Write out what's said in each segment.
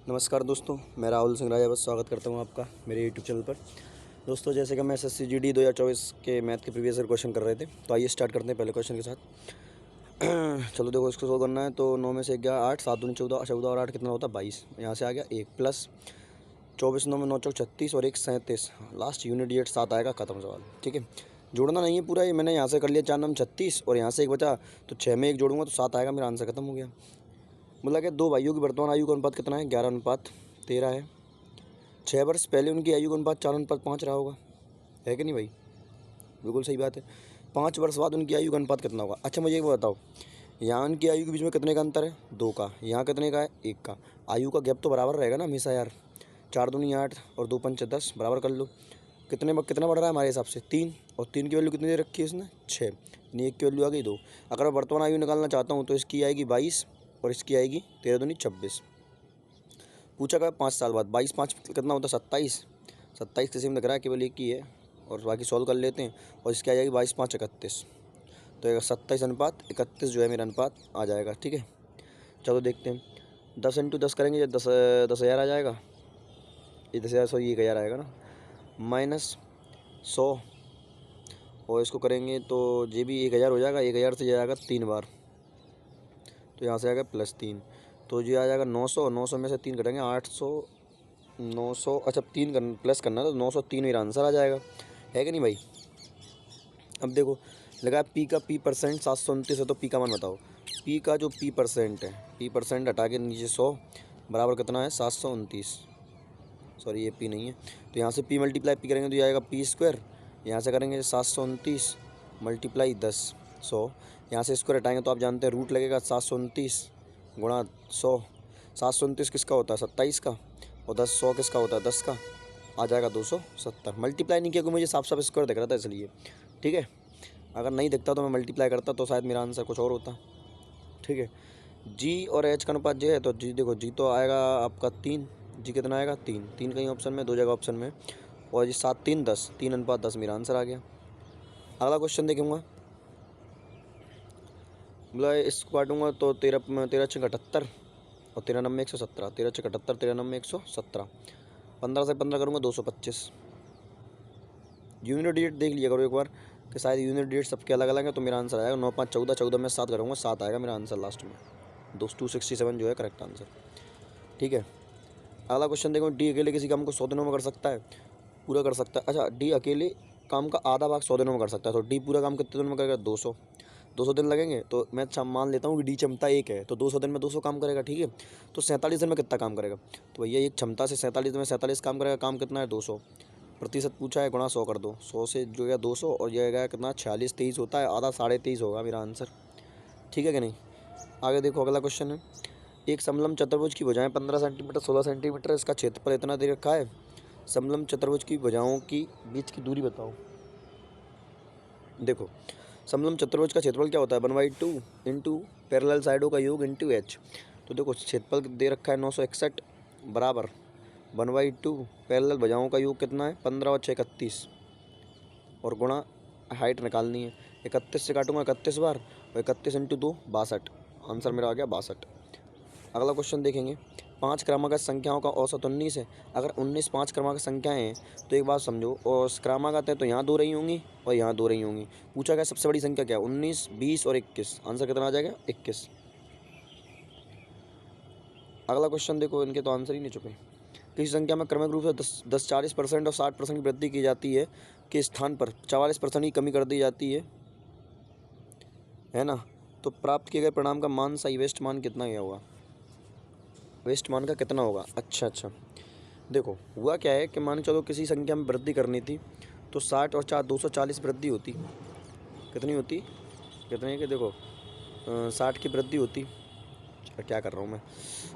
नमस्कार दोस्तों, मैं राहुल सिंह राजा बस स्वागत करता हूं आपका मेरे यूट्यूब चैनल पर। दोस्तों, जैसे कि हम एसएससी जीडी 2024 के मैथ के प्रीवियस ईयर क्वेश्चन कर रहे थे, तो आइए स्टार्ट करते हैं पहले क्वेश्चन के साथ। चलो देखो, इसको सोल्व करना है। तो 9 में से 11 8, 7 दूनी 14, 14 और 8 कितना होता है 22। यहाँ से आ गया 1 प्लस 24 9 में 9 चौक 36 और 1 37। लास्ट यूनिट डिजिट 7 आएगा, खत्म सवाल। ठीक है, जोड़ना नहीं है पूरा, ये मैंने यहाँ से कर लिया 4 9 36 और यहाँ से 1 बचा, तो 6 में 1 जोड़ूंगा तो 7 आएगा। मेरा आंसर खत्म हो गया। बोला कि दो भाइयों की वर्तमान आयु का अनुपात कितना है? 11:13 है। 6 वर्ष पहले उनकी आयु का अनुपात 4:5 रहा होगा, है कि नहीं भाई? बिल्कुल सही बात है। 5 वर्ष बाद उनकी आयु का अनुपात कितना होगा? अच्छा, मुझे एक बताओ, यहाँ उनकी आयु के बीच में कितने का अंतर है? 2 का। यहाँ कितने का है? 1 का। आयु का गैप तो बराबर रहेगा ना हमेशा यार। 4 दूनी 8 और 2 पंच 10, बराबर कर लो। कितना बढ़ रहा है हमारे हिसाब से? 3। और 3 की वैल्यू कितनी दे रखी है इसने? 6। यानी 1 की वैल्यू आ गई 2। अगर मैं वर्तमान आयु निकालना चाहता हूँ तो इसकी आएगी 22 और इसकी आएगी 13 दूनी 26। पूछा गया 5 साल बाद। 22 5 कितना होता है? 27। 27 किसी में दिख रहा है, केवल एक ही है, और बाकी सॉल्व कर लेते हैं। और इसकी आ जाएगी 22 5 31। तो 27:31 जो है मेरा अनुपात आ जाएगा। ठीक है, चलो देखते हैं। 10 × 10 करेंगे, ये 10,000 आ जाएगा। ये 10,000 सॉरी 1,000 आएगा ना, माइनस 100 और इसको करेंगे तो ये भी 1,000 हो जाएगा। 1,000 से जाएगा 3 बार, तो यहाँ से आएगा +3, तो ये आ जाएगा 900। 900 में से 3 कटेंगे 800 900। अच्छा, 3 प्लस करना, तो 903 मेरा आंसर आ जाएगा, है कि नहीं भाई? अब देखो, लगा पी का पी परसेंट 729 है, तो पी का मान बताओ। पी का जो पी परसेंट है, पी परसेंट हटा के नीचे 100 बराबर कितना है? 729। सॉरी, ये पी नहीं है, तो यहाँ से पी मल्टीप्लाई पी करेंगे तो ये आएगा पी²। यहाँ से करेंगे 729 मल्टीप्लाई 10 100। यहाँ से स्क्वायर हटाएंगे तो आप जानते हैं रूट लगेगा। 729 गुणा 100। 729 किसका होता है? 27 का। और 100 किसका होता है? 10 का। आ जाएगा 270। मल्टीप्लाई नहीं किया क्योंकि मुझे साफ साफ स्क्वायर दिख रहा था इसलिए। ठीक है, अगर नहीं दिखता तो मैं मल्टीप्लाई करता तो शायद मेरा आंसर कुछ और होता। ठीक है, जी और एच का अनुपात जे है, तो जी देखो, जी तो आएगा आपका 3। जी कितना आएगा? 3। 3 कहीं ऑप्शन में, 2 जगह ऑप्शन में। और ये 7 3 10, 3:10 मेरा आंसर आ गया। अगला क्वेश्चन देखूँगा। बोला इसको काटूंगा तो 13 13 6 78 और 13 9 117। 13 6 78, 13 9 117। 15 से 15 करूँगा 225। यूनिट डिजिट देख लिया करो एक बार कि शायद यूनिट डिजिट सबके अलग अलग है, तो मेरा आंसर आएगा 9 5 14। 14 में 7 करूँगा, 7 आएगा मेरा आंसर लास्ट में। 267 जो है करेक्ट आंसर। ठीक है, अगला क्वेश्चन देखो। डी अकेले किसी काम को 100 दिनों में कर सकता है? पूरा कर सकता है। अच्छा, डी अकेले काम का आधा भाग 100 दिनों में कर सकता है, तो डी पूरा काम कितने दिनों में करेगा? 200। 200 दिन लगेंगे, तो मैं अच्छा मान लेता हूँ कि डी क्षमता 1 है, तो 200 दिन में 200 काम करेगा। ठीक है, तो 47 दिन में कितना काम करेगा? तो भैया एक क्षमता से 47 दिन में 47 काम करेगा। काम कितना है? 200। प्रतिशत पूछा है, गुणा 100 कर दो। 100 से जो है 200 और ये गया कितना? 46 23 होता है। आधा 23.5 होगा मेरा आंसर। ठीक है कि नहीं? आगे देखो, अगला क्वेश्चन है। एक समलम चतुर्भुज की भुजाएं 15 सेंटीमीटर 16 सेंटीमीटर, इसका क्षेत्रफल इतना दे रखा है। समलम चतुर्भुज की भुजाओं की बीच की दूरी बताओ। देखो, समलम चतुर्भुज का क्षेत्रफल क्या होता है? 1/2 इंटू पैरेलल साइडों का योग इंटू एच। तो देखो, क्षेत्रफल दे रखा है 961 बराबर 1/2 पैरेलल भुजाओं का योग कितना है? 15 और 6 31 और गुणा हाइट निकालनी है। 31 से काटूंगा 31 बार, और 31 इंटू 2 62। आंसर मेरा आ गया 62। अगला क्वेश्चन देखेंगे। 5 क्रमागत संख्याओं का औसत 19 है। अगर 19 5 क्रमागत संख्याएं हैं तो एक बात समझो, और क्रमागत है तो यहाँ 2 रही होंगी और यहाँ 2 रही होंगी। पूछा गया सबसे बड़ी संख्या क्या है? 19 20 और 21। आंसर कितना आ जाएगा? 21। अगला क्वेश्चन देखो, इनके तो आंसर ही नहीं चुके। किसी संख्या में क्रमिक रूप से 10 40% और 60% की वृद्धि की जाती है के स्थान पर 44% की कमी कर दी जाती है ना? तो प्राप्त किए गए परिणाम का मान सही वेस्ट मान कितना गया होगा? वेस्ट मान का कितना होगा? अच्छा, देखो हुआ क्या है कि मान के चलो किसी संख्या में वृद्धि करनी थी, तो 60 और 4 240 वृद्धि होती। कितनी होती? कितने की? देखो 60 की वृद्धि होती। क्या कर रहा हूँ मैं?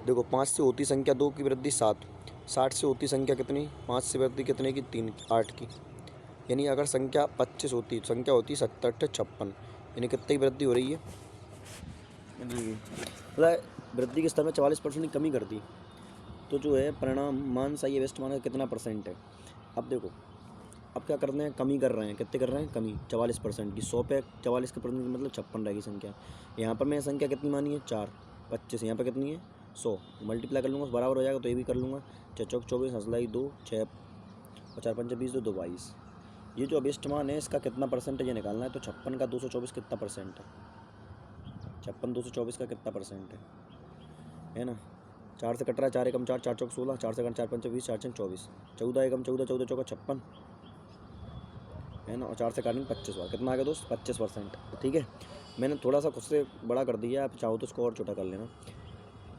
देखो, 5 से होती संख्या 2 की वृद्धि 7। 60 से होती संख्या कितनी? 5 से वृद्धि कितने की? 3 8 की। यानी अगर संख्या 25 होती, संख्या होती 70 56, यानी कितनी की वृद्धि हो रही है? मतलब वृद्धि के स्तर में 44% की कमी कर दी, तो जो है परिणाम मान सही वेस्ट मान का कितना परसेंट है? अब देखो, अब क्या कर रहे हैं? कमी कर रहे हैं। कितने कर रहे हैं? कमी 44% की। 100 पे 44 के परसेंट मतलब 56 रहेगी संख्या। यहाँ पर मैं संख्या कितनी मानी है? 4 25। यहाँ पर कितनी है? 100 मल्टीप्लाई कर लूँगा बराबर हो जाएगा, तो ये भी कर लूँगा। 6 चौक 24, हंसलाई 2, 6 और 4 पंचे 20, 2 22। ये जो अभिष्ट मान है इसका कितना परसेंटेज निकालना है, तो 56 का 224 कितना परसेंट है, 56 224 का कितना परसेंट है ना। 4 से कट रहा है, 4 एकम 4, 4 चौक 16, 4 से 4 पंचे 20, 4 छंग 24, 14 एकम 14, 14 चौका 56 है ना, और 4 से काटेंगे 25 बार, कितना आ गया दोस्त 25%। ठीक है, मैंने थोड़ा सा खुद से बड़ा कर दिया, आप चाहो तो इसको और छोटा कर लेना।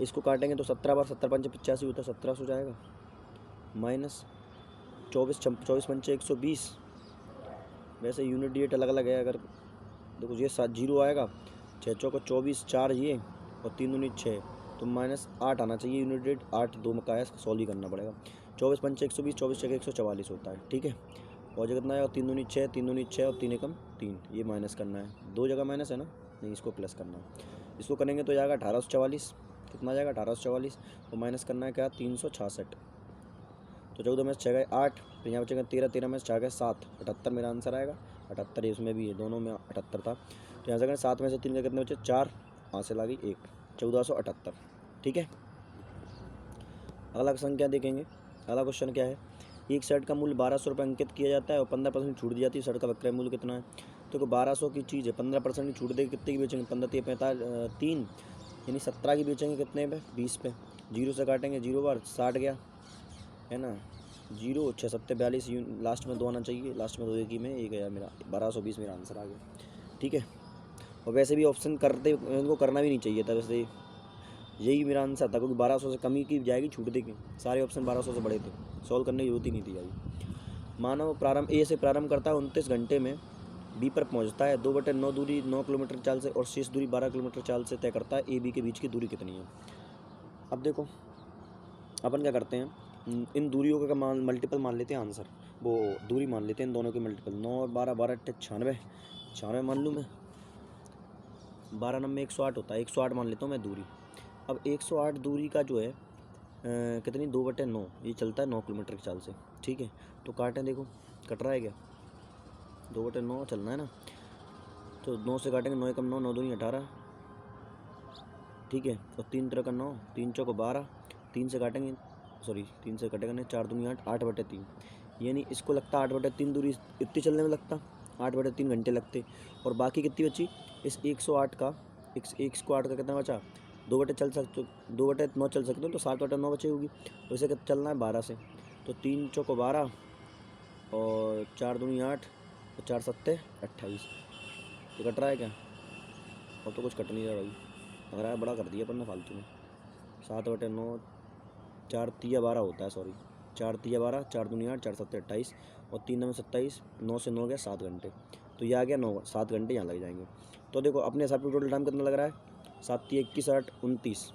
इसको काटेंगे तो 17 बार 17 पंचे 85 होता है, 1700 जाएगा, माइनस 24 पंचे 120। वैसे यूनिट डेट अलग अलग है, अगर देखो ये 7 जीरो आएगा, 6 चौका 24, 4 ये और 3 दूनी 6, तो -8 आना चाहिए यूनिट डेट। 8 2 में का है, सॉल्व ही करना पड़ेगा। 24 पंचे 120, 24 छः 144 होता है। ठीक है, और जगह कितना है, 3 दूनी 6, 3 दूनी 6 और 3 एकम 3, ये माइनस करना है, 2 जगह माइनस है ना, नहीं इसको प्लस करना है। इसको करेंगे तो जाएगा 1844, कितना जाएगा 1844, और माइनस करना है क्या 366, तो 14 में 6 गए 8, फिर यहाँ बचेगा 13, 13 में 6 गए 7, 78 मेरा आंसर आएगा। 78 इसमें भी है, दोनों में 78 था, तो यहाँ से करें 7 में से 3 के कितने बचे 4, हासिल आ गई 1, 1478। ठीक है, अगला संख्या देखेंगे। अगला क्वेश्चन क्या है, एक शर्ट का मूल्य 1200 रुपये अंकित किया जाता है और 15% छूट दी जाती है, शर्ट का विक्रय मूल्य कितना है। तो 1200 की चीज़ है, 15% की छूट देगी, कितने की बेचेंगे, 15 45 3, यानी 17 की बेचेंगे, कितने पे 20 पे। 0 से काटेंगे 0 बार 60 गया है ना, 0 6 7 42, लास्ट में 2 आना चाहिए, लास्ट में 2 एक ही में 1 गया मेरा, 1220 मेरा आंसर आ गया। ठीक है, और वैसे भी ऑप्शन करते इनको करना भी नहीं चाहिए था, वैसे यही मेरा आंसर था, क्योंकि 1200 से कम ही की जाएगी छूट देगी, सारे ऑप्शन 1200 से बड़े थे, सॉल्व करने की जरूरत ही नहीं थी अभी। मानव प्रारंभ ए से प्रारंभ करता है, 29 घंटे में बी पर पहुंचता है, 2/9 दूरी 9 किलोमीटर चाल से और शेष दूरी 12 किलोमीटर चाल से तय करता है, ए बी के बीच की दूरी कितनी है। अब देखो अपन क्या करते हैं, इन दूरियों का मल्टीपल मान लेते हैं, आंसर वो दूरी मान लेते हैं इन दोनों के मल्टीपल। 9 और 12, 12 8 96 मान लूँ मैं, 12 नंबर 108 होता है, 108 मान लेता हूँ मैं दूरी। अब 108 दूरी का जो है कितनी 2/9, ये चलता है 9 किलोमीटर की चाल से। ठीक है, तो काटें, देखो कट रहा है क्या, 2/9 चलना है ना, तो 9 से काटेंगे, 9 एकम 9, 9 दूनी 18। ठीक है, और 3 तरह का 9, 3 चौको 12, 3 से काटेंगे, सॉरी 3 से कटेगा नहीं, 4 दूनी 8, 8/3, यानी इसको लगता 8/3 दूरी इतनी चलने में लगता 8/3 घंटे लगते। और बाकी कितनी बची, इस 108 का 108 का कितना बचा, 2/9 चल सकते हो, तो 7/9 बची होगी, तो इसे चलना है 12 से, तो 3 चौको 12 और 4 दूनी 8 और 4 सत्ते 28, तो कट रहा है क्या, और तो कुछ कट नहीं रहा भाई, लग रहा है बड़ा कर दिया अपन ने फालतू में। 7/9, 4 तिया 12 होता है, सॉरी 4 तिया 12, 4 दूनी 8, 4 सत्ते 28 और 3 में 27, 9 से 9 गया 7 घंटे, तो ये आ गया 9, 7 घंटे यहाँ लग जाएंगे। तो देखो अपने हिसाब से टोटल टाइम कितना लग रहा है, 7 तिया 21, 8 29,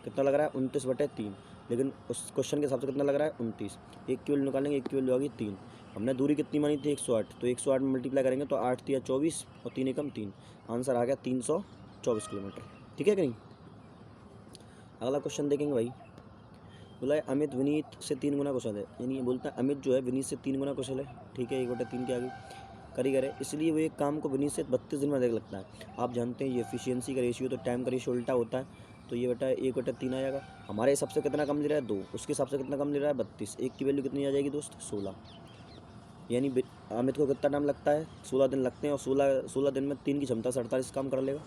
कितना लग रहा है 29/3, लेकिन उस क्वेश्चन के हिसाब से कितना लग रहा है 29। एक की वैल्यू निकालेंगे, एक की वैल्यू आ गई 3, हमने दूरी कितनी मानी थी 108, तो 108 में मल्टीप्लाई करेंगे तो 8 तिया 24 और 3 एकम 3, आंसर आ गया 324 किलोमीटर। ठीक है कि नहीं। अगला क्वेश्चन देखेंगे भाई, बोला है अमित विनीत से 3 गुना कुशल है, यानी ये बोलता है अमित जो है विनीत से 3 गुना कुशल है। ठीक है, 1/3 के आगे कारीगर है, इसलिए वो एक काम को विनीत से 32 दिन में अधिक लगता है। आप जानते हैं ये एफिशिएंसी का रेशियो, तो टाइम का रेशियो उल्टा होता है, तो ये बेटा 1/3 आ जाएगा। हमारे हिसाब से कितना कम ले रहा है 2, उसके हिसाब से कितना कम ले रहा है 32, एक की वैल्यू कितनी आ जाएगी दोस्त 16, यानी अमित को कितना टाइम लगता है 16 दिन लगते हैं, और 16 दिन में 3 की क्षमता से 48 काम कर लेगा।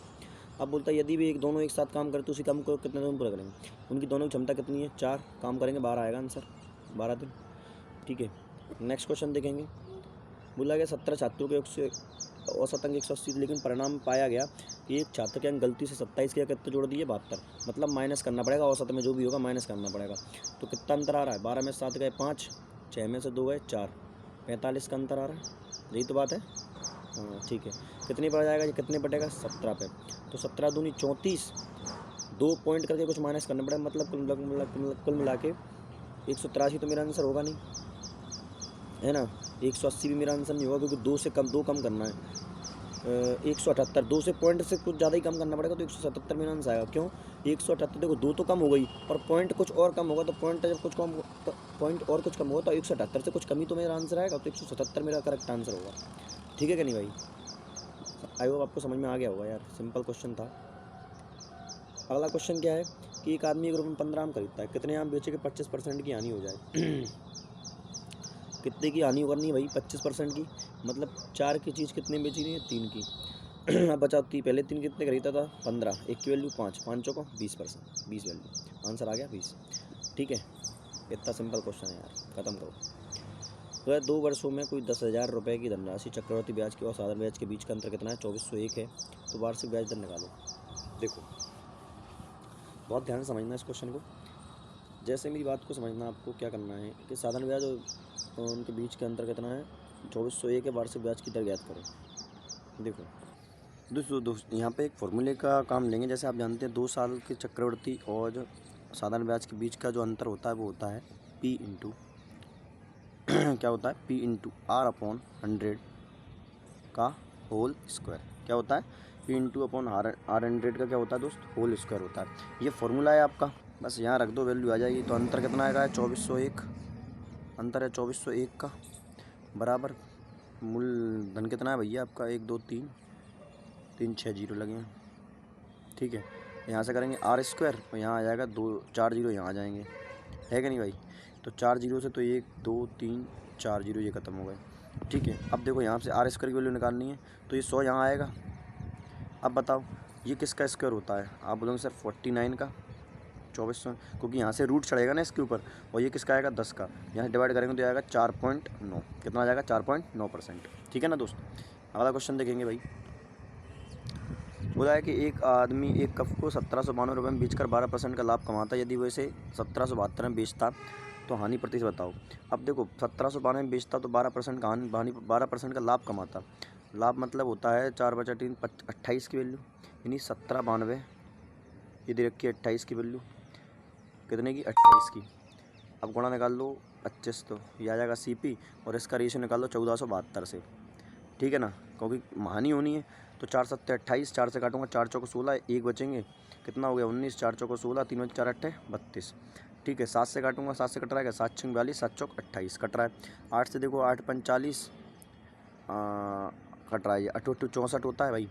अब बोलता है यदि भी दोनों एक साथ काम करें तो उसी काम को कितने दिन पूरा करेंगे, उनकी दोनों की क्षमता कितनी है 4, काम करेंगे 12 आएगा आंसर, 12 दिन। ठीक है, नेक्स्ट क्वेश्चन देखेंगे। बोला गया 17 छात्रों के औसत अंक 180, लेकिन परिणाम पाया गया कि एक छात्र के अंक गलती से 27 के कितने जोड़ दिए 72, मतलब माइनस करना पड़ेगा, औसत में जो भी होगा माइनस करना पड़ेगा। तो कितना अंतर आ रहा है, 12 में 7 गए 5, 6 में से 2 गए 4, 45 का अंतर आ रहा है, यही तो बात है। हाँ ठीक है, कितने पर आ जाएगा, ये कितने बटेगा 17 पे, तो 17 दूनी 34, 2 पॉइंट करके कुछ माइनस करना पड़ेगा, मतलब कुल मिला के 183 तो मेरा आंसर होगा नहीं, है ना। 180 भी मेरा आंसर नहीं होगा, क्योंकि 2 कम करना है। 178, 2 से पॉइंट से कुछ ज़्यादा ही कम करना पड़ेगा, तो 177 मेरा आंसर आएगा। क्यों 178, देखो 2 तो कम हो गई और पॉइंट कुछ और कम होगा, तो पॉइंट जब कुछ कम तो पॉइंट और कुछ कम होगा, तो 178 से कुछ कमी तो मेरा आंसर आएगा, तो 177 मेरा करेक्ट आंसर होगा। ठीक है कि नहीं भाई, आई होप आपको समझ में आ गया होगा यार, सिंपल क्वेश्चन था। अगला क्वेश्चन क्या है कि एक आदमी 1 रुपये में 15 आम खरीदता है, कितने आम बेचे के 25% की हानि हो जाए। कितने की हानि करनी है भाई? 25% की, मतलब 4 की चीज़ कितने बेची रही है? 3 की। अब बचाओ, पहले 3 कितने खरीदा था? 15, 1 की वैल्यू 5, 5 को 20%, 20 वैल्यू, आंसर आ गया 20। ठीक है, इतना सिंपल क्वेश्चन है यार, ख़त्म करो। तो यार 2 वर्षों में कोई 10,000 रुपये की धनराशि चक्रवृद्धि ब्याज के और साधारण ब्याज के बीच का अंतर कितना है? 2401 है। तो वार्षिक ब्याज दर निकालो। देखो बहुत ध्यान से समझना इस क्वेश्चन को। जैसे मेरी बात को समझना, आपको क्या करना है कि साधारण ब्याज और उनके बीच के अंतर कितना है? 2401 है। वार्षिक ब्याज की दर ज्ञात करो। देखो दोस्तों यहाँ पे एक फॉर्मूले का काम लेंगे। जैसे आप जानते हैं 2 साल के चक्रवृद्धि और साधारण ब्याज के बीच का जो अंतर होता है वो होता है P इंटू क्या होता है? P इंटू R अपॉन 100 का होल स्क्वायर। क्या होता है? P इंटू अपॉन R 100 का क्या होता है दोस्त? होल स्क्वायर होता है। ये फॉर्मूला है आपका, बस यहाँ रख दो, वैल्यू आ जाएगी। तो अंतर कितना आएगा? 2401। अंतर है 2401 का, बराबर मूल धन कितना है भैया आपका? 1 2 3 3 6 जीरो लगे हैं। ठीक है, यहाँ से करेंगे R स्क्वायर और यहाँ आ जाएगा 2 4 जीरो यहाँ आ जाएंगे, है कि नहीं भाई? तो 4 जीरो से तो 1 2 3 4 जीरो ये ख़त्म हो गए। ठीक है, अब देखो यहाँ से R स्क्वायर की वैल्यू निकालनी है, तो ये 100 यहाँ आएगा। अब बताओ ये किसका स्क्वायर होता है? आप बोलोगे सर 49 का 2400, क्योंकि यहाँ से रूट चढ़ेगा ना इसके ऊपर, और ये किसका आएगा? 10 का। यहाँ डिवाइड करेंगे तो आएगा 4.9। कितना आ जाएगा? 4.9%। ठीक है ना दोस्त। अगला क्वेश्चन देखेंगे भाई। बोला है कि एक आदमी एक कप को 1792 रुपये में बेचकर 12% का लाभ कमाता है। यदि वो इसे 1772 में बेचता तो हानि प्रतिशत बताओ। अब देखो 1792 में बेचता तो 12% का हानि 12% का लाभ कमाता। लाभ मतलब होता है 4/3 28 की वैल्यू, यानी 1792 ये दे रखी है 28 की वैल्यू, कितने की? 28 की। अब गुणा निकाल लो 25, तो ये आ जाएगा CP, और इसका रेशियो निकाल लो 1472 से। ठीक है ना, क्योंकि हानि होनी है। तो 4 7 28, 4 से काटूंगा 4 चौको 16, 1 बचेंगे, कितना हो गया? 19, 4 चौको 16, 3 बचे 4 8 32। ठीक है, 7 से काटूंगा, 7 से कट रहा है, 7 6 42, 7 चौक 28 कट रहा है। 8 से देखो 8 5 40 कट रहा है, 8 8 64 होता है भाई।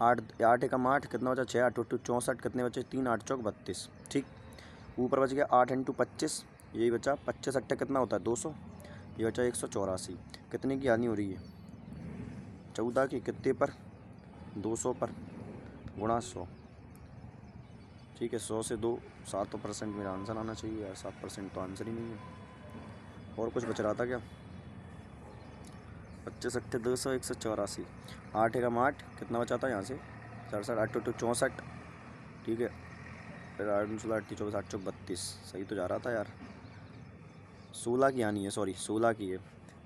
8 8 एकम 8, कितना बचा? 6 8 8 64, कितने बचे? 3 8 चौक 32। ठीक, ऊपर बच गया 8 इंटू 25, यही बचा 25 8 कितना होता है? 200, ये बचा 184। कितने की हानि हो रही है? 14 की। कितने पर? 200 पर, गुणा 100। ठीक है, 100 से 2 7% मेरा आंसर आना चाहिए यार। 7% तो आंसर ही नहीं है। और कुछ बच रहा था क्या? 25 8 200, 184। 8 एकम 8, कितना बचा था यहाँ से? 67 8 8 64। ठीक है, फिर 8 16 8 24 8 चौक 32, सही तो जा रहा था यार। 16 की हानि है, सॉरी 16 की है।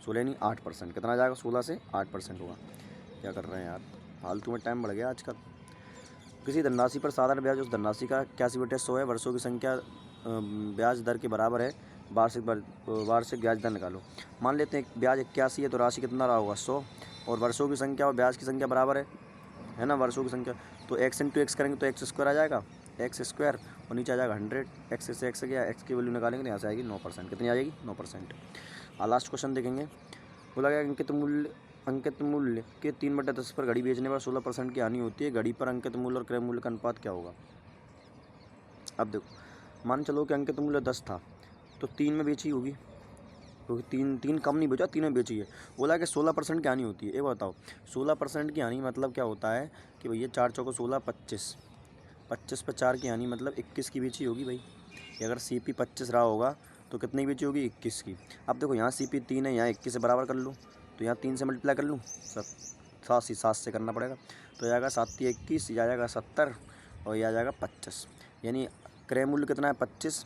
16 नहीं 8%, कितना आ जाएगा? 16 से 8% होगा। क्या कर रहे हैं यार, फालतू में टाइम बढ़ गया आजकल। किसी धनराशि पर साधारण ब्याज उस धनराशि का 81/100 है। वर्षों की संख्या ब्याज दर के बराबर है। वार्षिक ब्याज दर निकालो। मान लेते हैं ब्याज 81 है, तो राशि कितना रहा होगा? 100, और वर्षों की संख्या और ब्याज की संख्या बराबर है ना? वर्षों की संख्या, तो x इंटू एक्स करेंगे तो एक्स स्क्वायर आ जाएगा, एक्स स्क्वायर, और नीचे आ जाएगा 100। एक्स से एक्स गया, एक्स की वैल्यू निकालेंगे तो यहाँ से आएगी 9%। कितनी आ जाएगी? 9%। लास्ट क्वेश्चन देखेंगे। बोला गया अंकित मूल्य के 3/10 पर घड़ी बेचने पर 16% की हानि होती है। घड़ी पर अंकित मूल्य और क्रय मूल्य का अनुपात क्या होगा? अब देखो, मान चलो कि अंकित मूल्य 10 था, तो 3 में बेची होगी, क्योंकि 3 कम नहीं बेचा, 3 में बेची है। बोला कि 16% की हानि होती है। ये बताओ 16% की हानि मतलब क्या होता है कि भैया 4 चौको 16 25, 25 पर 4 की हानि मतलब 21 की बेची होगी भाई। अगर CP 25 रहा होगा तो कितनी की बेची होगी? 21 की। अब देखो यहाँ CP 3 है, यहाँ 21 से बराबर कर लूँ, तो यहाँ 3 से मल्टीप्लाई कर लूँ, 7 से करना पड़ेगा, तो आएगा 7 21, ये आ जाएगा 70, और ये आ जाएगा 25। यानी क्रय मूल्य कितना है? 25,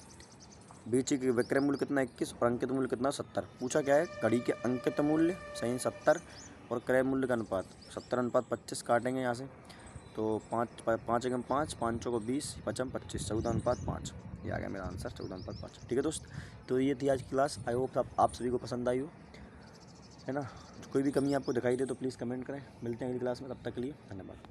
बेची की विक्रय मूल्य कितना? 21, और अंकित मूल्य कितना? 70। पूछा क्या है? घड़ी के अंकित मूल्य सही 70 और क्रय मूल्य का अनुपात 70/25। काटेंगे यहाँ से, तो 5 5 एकम 5, 5 चौको 20, 5 25, 14/5। ये आ गया मेरा आंसर 14/5। ठीक है दोस्त, तो ये थी आज की क्लास। आई होप आप सभी को पसंद आई हो, है ना? कोई भी कमी आपको दिखाई दे तो प्लीज़ कमेंट करें। मिलते हैं अगली क्लास में, तब तक के लिए धन्यवाद।